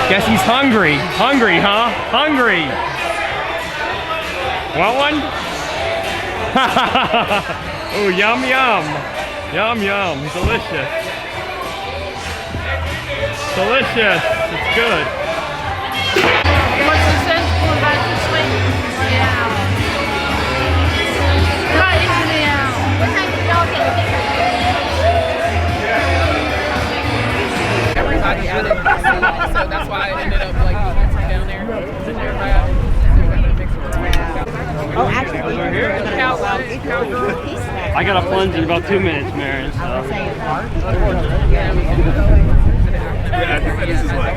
Guess he's hungry. Hungry, huh? Hungry. Want one? Oh, yum, yum. Yum, yum. Delicious. Delicious. It's good. What's the sense going back this way? Yeah. Right into the out. What time did y'all get here? Everybody out of the scene, so that's why I ended up like down there. Sitting there right. Oh, actually, I got a plunge in about 2 minutes, Marion. So. Yeah, I think this is like.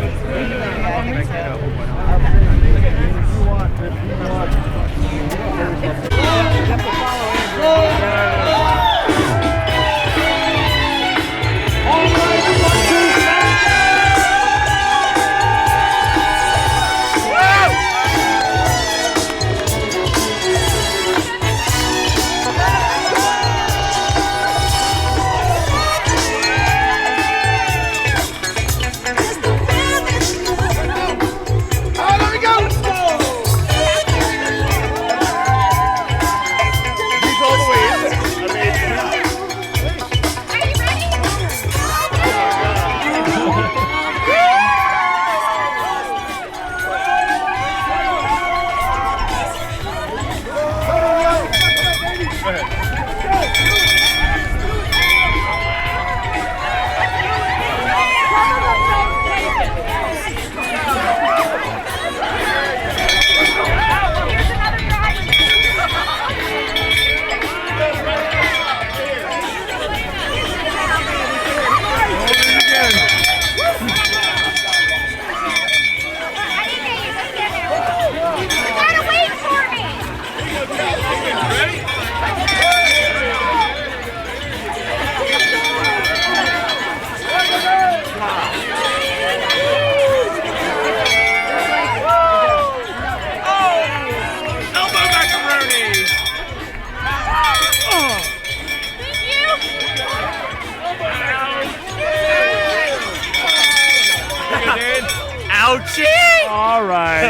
Ouchie! All right.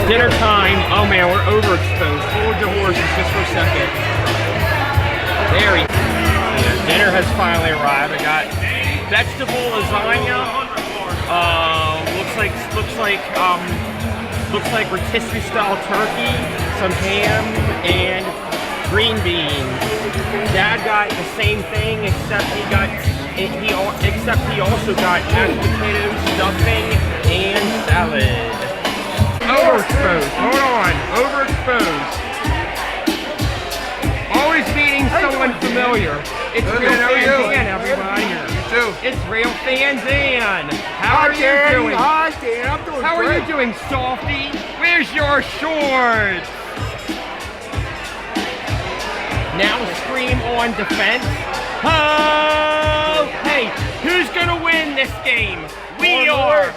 Dinner time. Oh man, we're overexposed. Hold your horses just for a second. There we go. Yeah, dinner has finally arrived. I got vegetable lasagna. Looks like rotisserie style turkey, some ham, and green beans. Dad got the same thing, except he also got mashed potatoes, stuffing, and salad. Overexposed. Hold on. Overexposed. Always meeting someone familiar. It's Real Fan Dan, everybody. You too. It's Real Fan Dan. How are you doing? Hi, Dan. I'm doing How great. are you doing, Softy? Where's your shorts? Now scream on defense. Oh! Hey, who's gonna win this game? We are.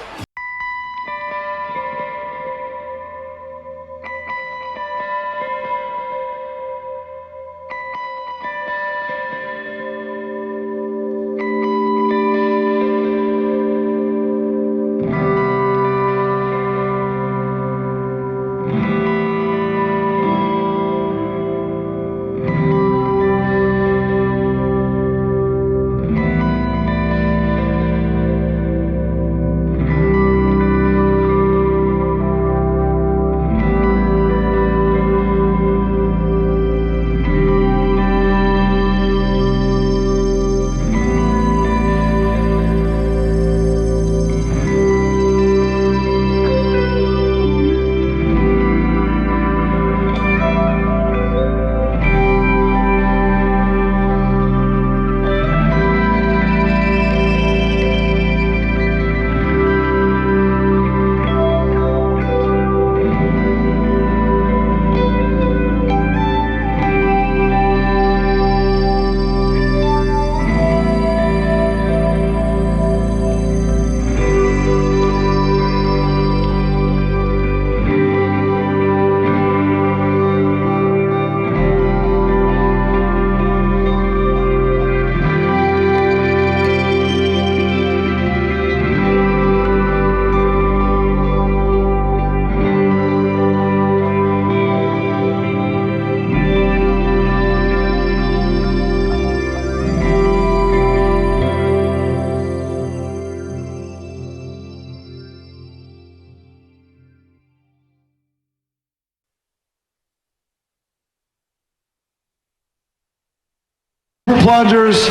Plungers.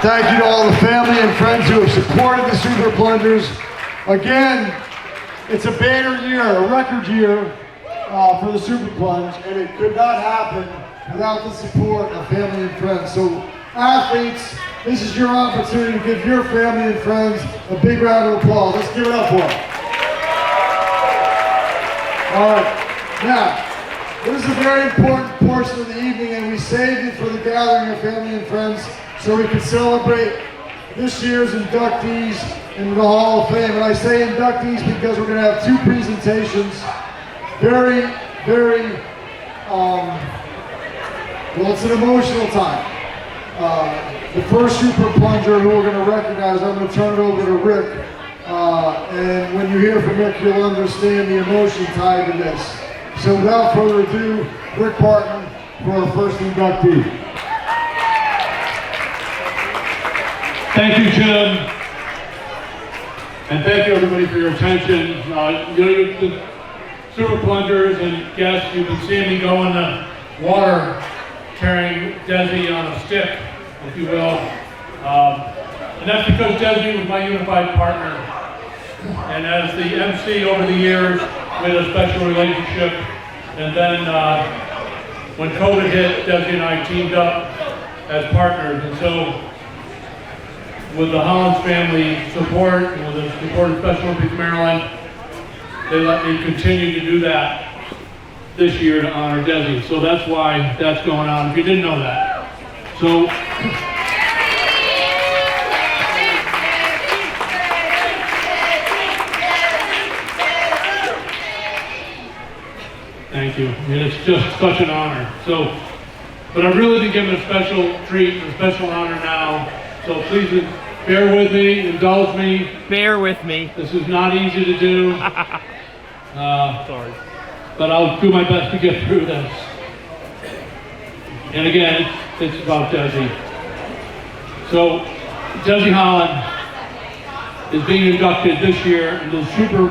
Thank you to all the family and friends who have supported the Super Plungers. Again, it's a banner year, a record year for the Super Plunge, and it could not happen without the support of family and friends. So athletes, this is your opportunity to give your family and friends a big round of applause. Let's give it up for them. All right, now, this is a very important portion of the evening, and we saved it for the gathering of family and friends so we can celebrate this year's inductees in the Hall of Fame. And I say inductees because we're going to have two presentations. Very, well, it's an emotional time. The first Super Plunger who we're going to recognize, I'm going to turn it over to Rick. And when you hear from Rick, you'll understand the emotion tied to this. So without further ado, Rick Parton for our first inductee. Thank you, Jim, and thank you everybody for your attention. The Super Plungers and guests, you've been seeing me go in the water carrying Desi on a stick, if you will. And that's because Desi was my unified partner. And as the MC over the years, we had a special relationship. And then when COVID hit, Desi and I teamed up as partners. And so with the Hollins family support and with the support of Special Olympics Maryland, they let me continue to do that this year to honor Desi. So that's why that's going on, if you didn't know that. So, thank you. It's just such an honor. So, but I've really been given a special treat, a special honor now. So please bear with me, indulge me. Bear with me. This is not easy to do. Sorry. But I'll do my best to get through this. And again, it's about Desi. So, Desi Holland is being inducted this year into the Super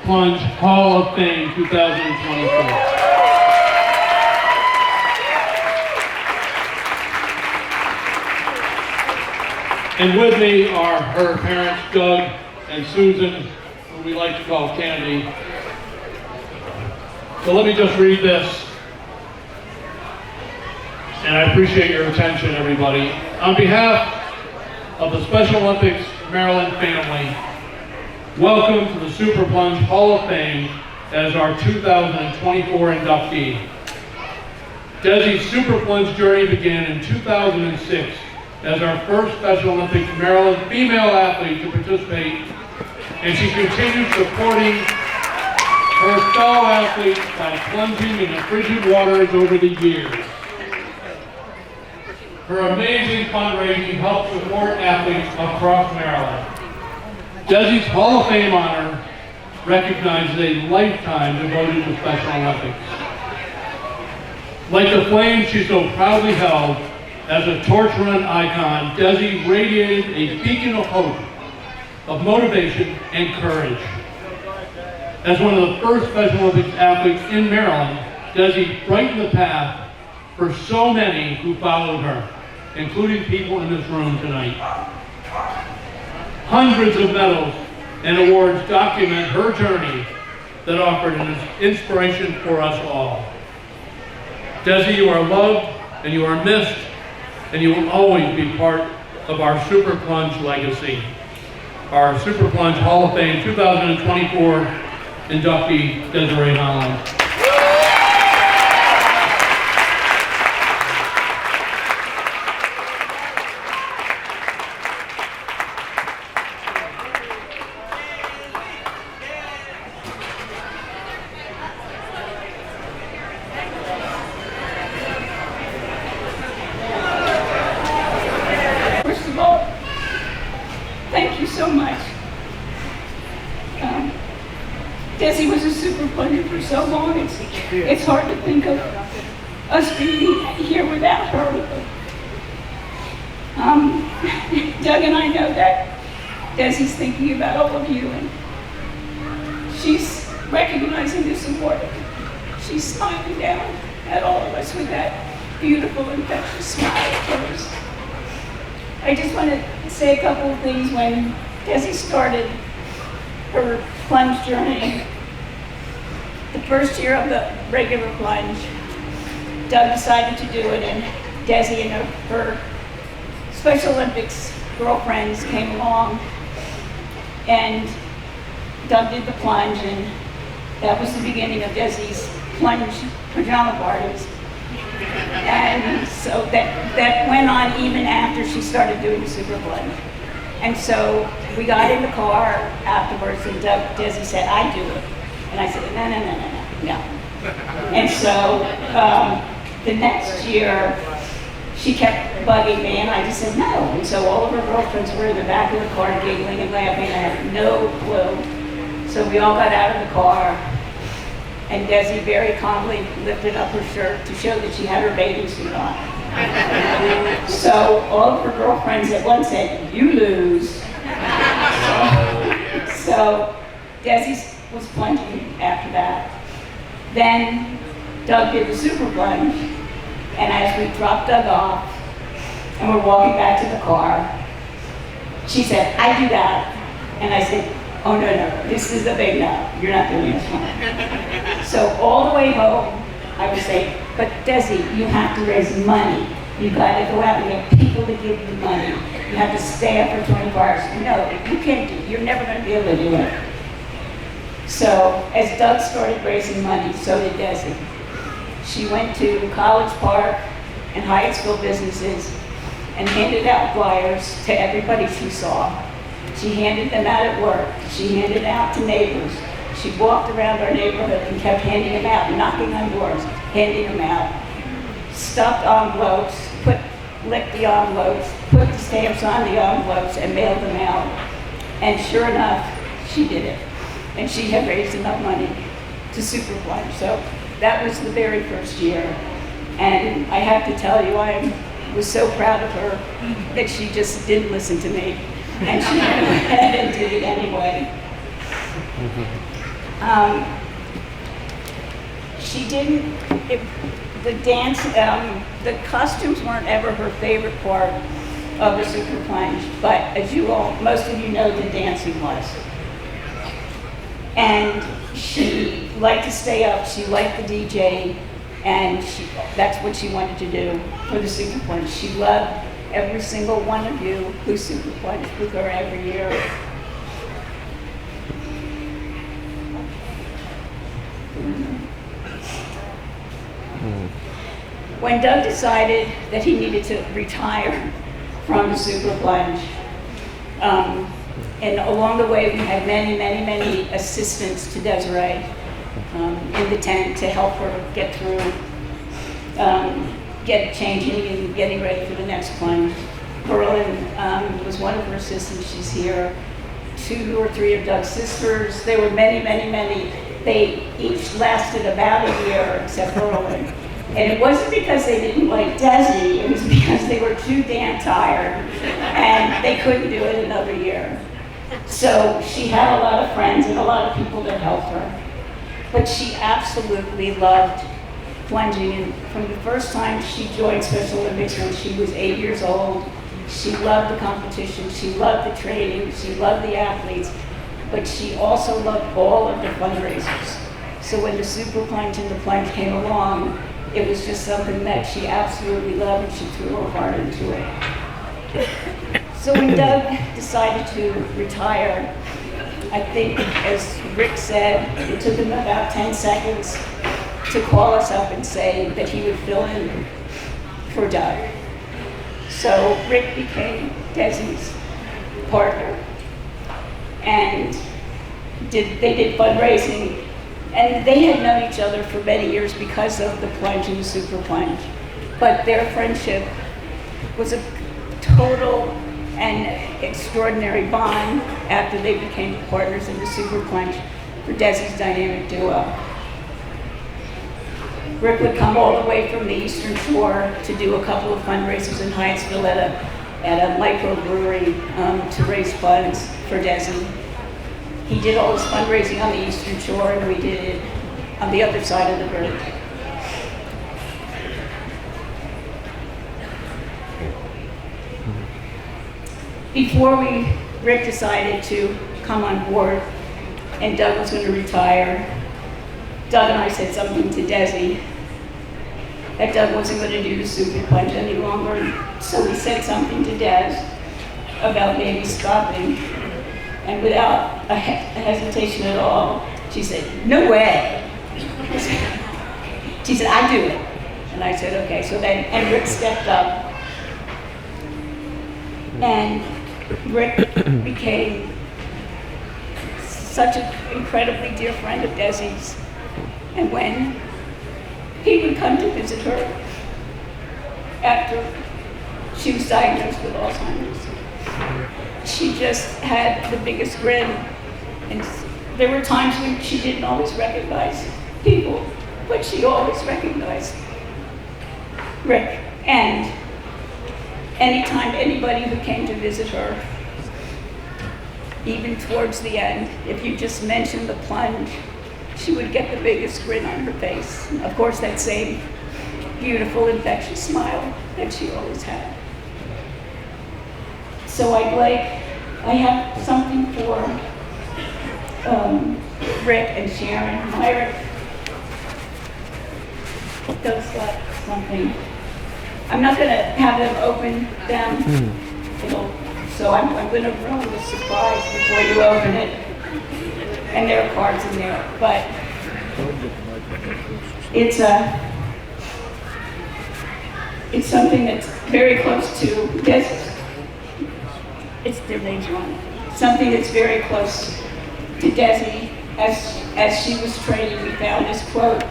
Plunge Hall of Fame 2024. And with me are her parents, Doug and Susan, who we like to call Candy. So let me just read this. And I appreciate your attention, everybody. On behalf of the Special Olympics Maryland family, welcome to the Super Plunge Hall of Fame as our 2024 inductee. Desi's Super Plunge journey began in 2006 as our first Special Olympics Maryland female athlete to participate, and she continued supporting her fellow athletes by plunging in the frigid waters over the years. Her amazing fundraising helped support athletes across Maryland. Desi's Hall of Fame honor recognizes a lifetime devoted to Special Olympics. Like the flame she so proudly held, as a torch-run icon, Desi radiated a beacon of hope, of motivation, and courage. As one of the first Special Olympics athletes in Maryland, Desi brightened the path for so many who followed her, including people in this room tonight. Hundreds of medals and awards document her journey that offered an inspiration for us all. Desi, you are loved and you are missed, and you will always be part of our Super Plunge legacy. Our Super Plunge Hall of Fame 2024 inductee, Desiree Holland. First of all, thank you so much. Desi was a Super Plunger for so long, it's hard to think of us being here without her. Doug and I know that Desi's thinking about all of you, and she's recognizing this award. She's smiling down at all of us with that beautiful, infectious smile of hers. I just want to say a couple of things. When Desi started her plunge journey, the first year of the regular plunge, Doug decided to do it, and Desi and her Special Olympics girlfriends came along, and Doug did the plunge, and that was the beginning of Desi's plunge pajama parties. And so that went on even after she started doing the super plunge. And so we got in the car afterwards, and Desi said, "I do it." And I said, no. And so the next year, she kept bugging me, and I just said no. And so all of her girlfriends were in the back of the car giggling and laughing. I had no clue. So we all got out of the car, and Desi very calmly lifted up her shirt to show that she had her bathing suit on. So all of her girlfriends at once said, "You lose." So Desi was plunging after that. Then Doug did the super plunge, and as we dropped Doug off and we're walking back to the car, she said, "I do that." And I said, "Oh no, this is the big no, you're not doing this one." So all the way home, I would say, "But Desi, you have to raise money. You got to go out and get people to give you money. You have to stay up for 24 hours. No, you can't do it. You're never going to be able to do it." So as Doug started raising money, so did Desi. She went to College Park and Hyattsville businesses and handed out flyers to everybody she saw. She handed them out at work. She handed out to neighbors. She walked around our neighborhood and kept handing them out, knocking on doors, handing them out. Stuffed envelopes, licked the envelopes, put the stamps on the envelopes, and mailed them out. And sure enough, she did it. And she had raised enough money to super plunge. So that was the very first year. And I have to tell you, I was so proud of her that she just didn't listen to me. And she went ahead and did it anyway. She didn't, the dance, the costumes weren't ever her favorite part of the super plunge, but as you all, most of you know, the dancing was. And she liked to stay up, she liked the DJ, and that's what she wanted to do for the super plunge. She loved every single one of you who super plunged with her every year. When Doug decided that he needed to retire from the super plunge, and along the way we had many assistants to Desiree in the tent to help her get through, changing and getting ready for the next plunge. Berlin was one of her assistants. She's here. 2 or 3 of Doug's sisters. There were many. They each lasted about a year, except Berlin. And it wasn't because they didn't like Desi, it was because they were too damn tired and they couldn't do it another year. So she had a lot of friends and a lot of people that helped her. But she absolutely loved plunging. And from the first time she joined Special Olympics when she was 8 years old, she loved the competition, she loved the training, she loved the athletes, but she also loved all of the fundraisers. So when the super plunge and the plunge came along, it was just something that she absolutely loved, and she threw her heart into it. So when Doug decided to retire, I think, as Rick said, it took him about 10 seconds to call us up and say that he would fill in for Doug. So Rick became Desi's partner, and they did fundraising. And they had known each other for many years because of the plunge and the super plunge. But their friendship was a total and extraordinary bond after they became partners in the super plunge for Desi's dynamic duo. Rick would come all the way from the Eastern Shore to do a couple of fundraisers in Hyattsville at a microbrewery to raise funds for Desi. He did all his fundraising on the Eastern Shore, and we did it on the other side of the bridge. before Rick decided to come on board and Doug was going to retire, Doug and I said something to Desi that Doug wasn't going to do the Super Plunge any longer. So we said something to Des about maybe stopping. And without a hesitation at all, she said, "No way." She said, "I do it." And I said, "Okay." So then, and Rick stepped up. And Rick became such an incredibly dear friend of Desi's. And when he would come to visit her after she was diagnosed with Alzheimer's, she just had the biggest grin. And there were times when she didn't always recognize people, but she always recognized Rick. And anytime anybody who came to visit her, even towards the end, if you just mentioned the plunge, she would get the biggest grin on her face. Of course, that same beautiful, infectious smile that she always had. So I have something for Rick and Sharon. Myrick does like something. I'm not going to have them open them. So I'm going to ruin the surprise before you open it. And there are cards in there, but it's something that's very close to this. It's their names on it. Something that's very close to Desi. As she was training, we found this quote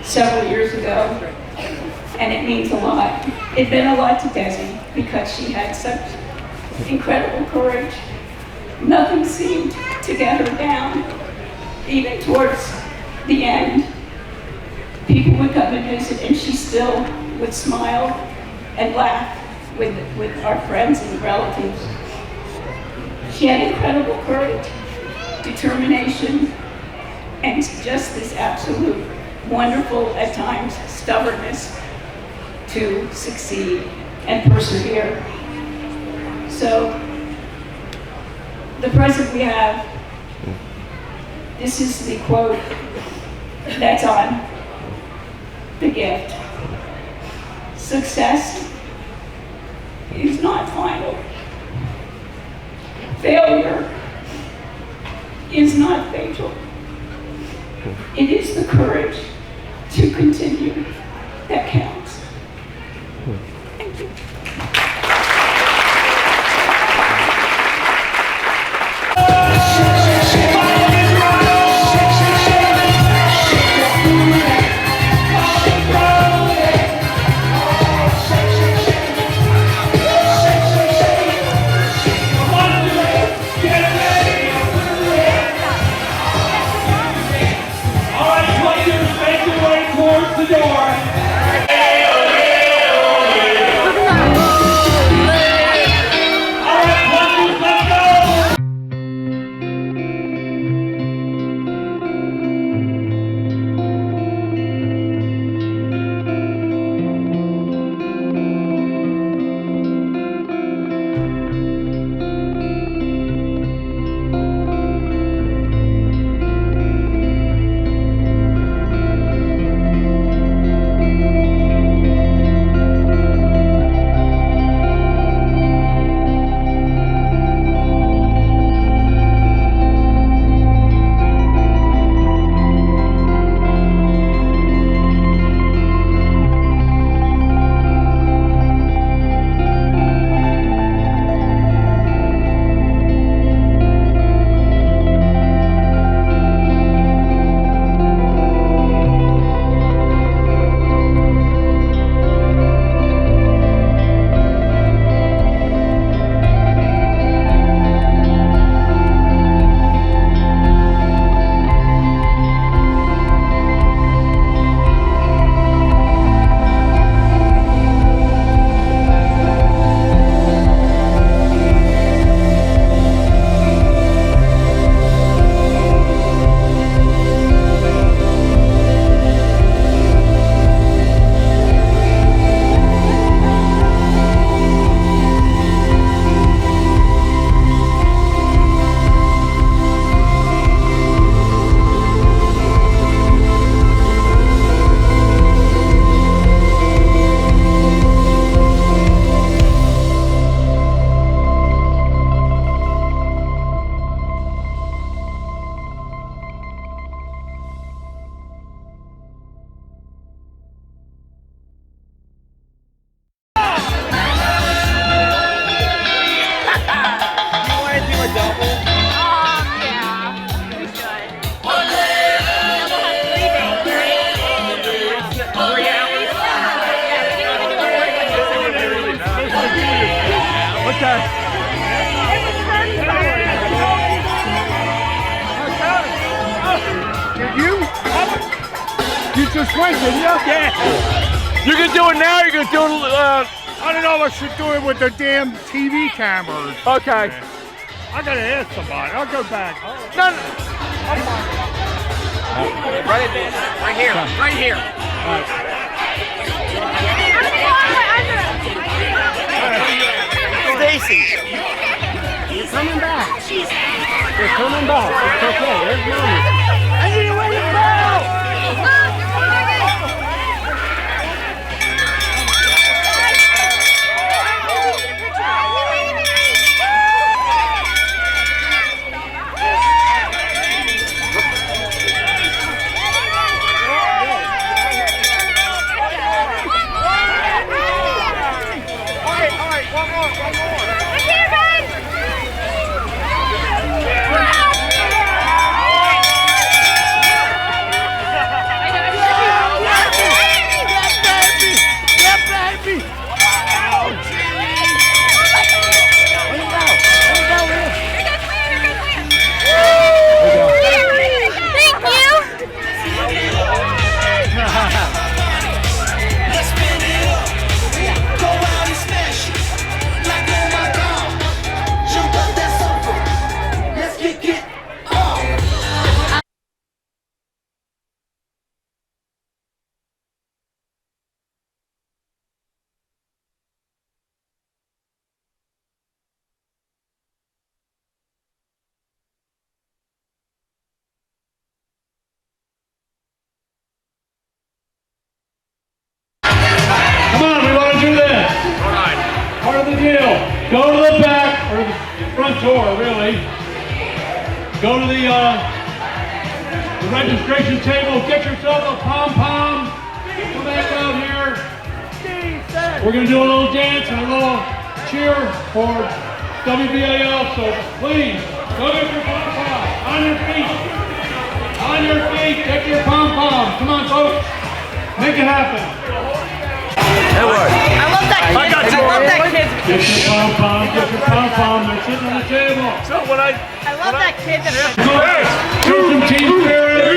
several years ago, and it means a lot. It meant a lot to Desi because she had such incredible courage. Nothing seemed to get her down. Even towards the end, people would come and visit, and she still would smile and laugh with our friends and relatives. She had incredible courage, determination, and just this absolute wonderful, at times, stubbornness to succeed and persevere. So, the present we have, this is the quote that's on the gift. Success is not final. Failure is not fatal. It is the courage to continue that counts. Thank you. All right, players, make your way towards the door. You just went, didn't you? Yeah. You can do it now. You can do it. I don't know if I should do it with the damn TV cameras. Okay. I gotta ask somebody. I'll go back. No, no. I'm fine. Right there. Right here. Right here. Stacy. You're coming back. You're coming back. It's okay. There's mommy. I need to wait to go. Go to the back, or the front door, really. Go to the registration table, get yourself a pom-pom. Come back out here. We're going to do a little dance and a little cheer for WBAL, so please, go get your pom-pom. On your feet. On your feet, get your pom-pom. Come on, folks. Make it happen. I love that kid. I love that kid. Get your pom-pom, get your pom-pom. They're sitting on the table. So when I love that kid that's Do some team spirit.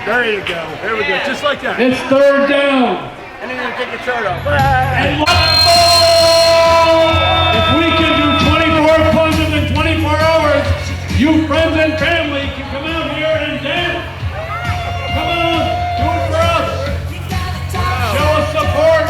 There you go. There we go. Just like that. It's third down. and then you take your shirt off. And if we can do 24 plunges in 24 hours, you friends and family can come out here and dance. Come on, do it for us. Show us support.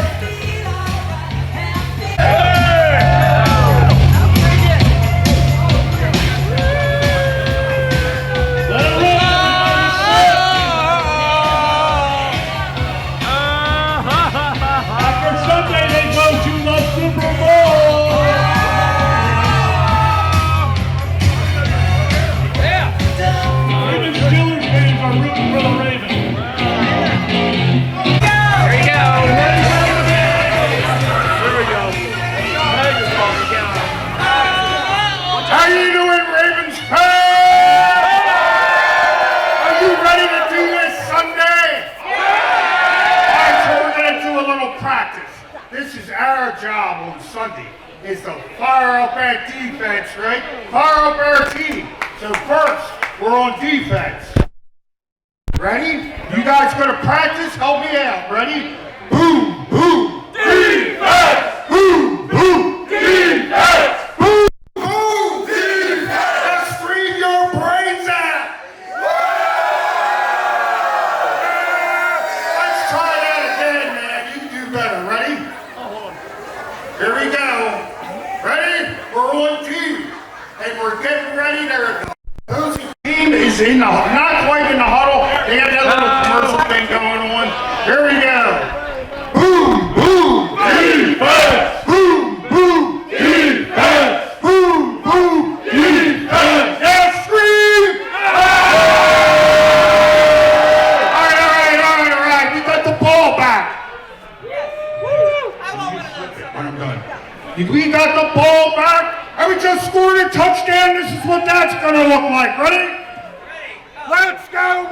This is our job on Sunday, is to fire up that defense, right? Fire up our team. So first, we're on defense. Ready? You guys gonna practice? Help me out. Ready? Boom, boom. Defense! Boom, boom. Defense! Boom, boom. Defense! Let's scream your brains out. Let's try that again, man. You can do better. Ready? Here we go. Ready? We're on team. And we're getting ready to whose team is in the not quite in the huddle. They have that little commercial thing going on. Here we go. Boom, boom, defense! Boom, boom, defense! Boom, boom, defense! Yeah, scream! All right. We got the ball back. When I'm done. We got the ball back, and we just scored a touchdown. This is what that's gonna look like. Ready? Let's go,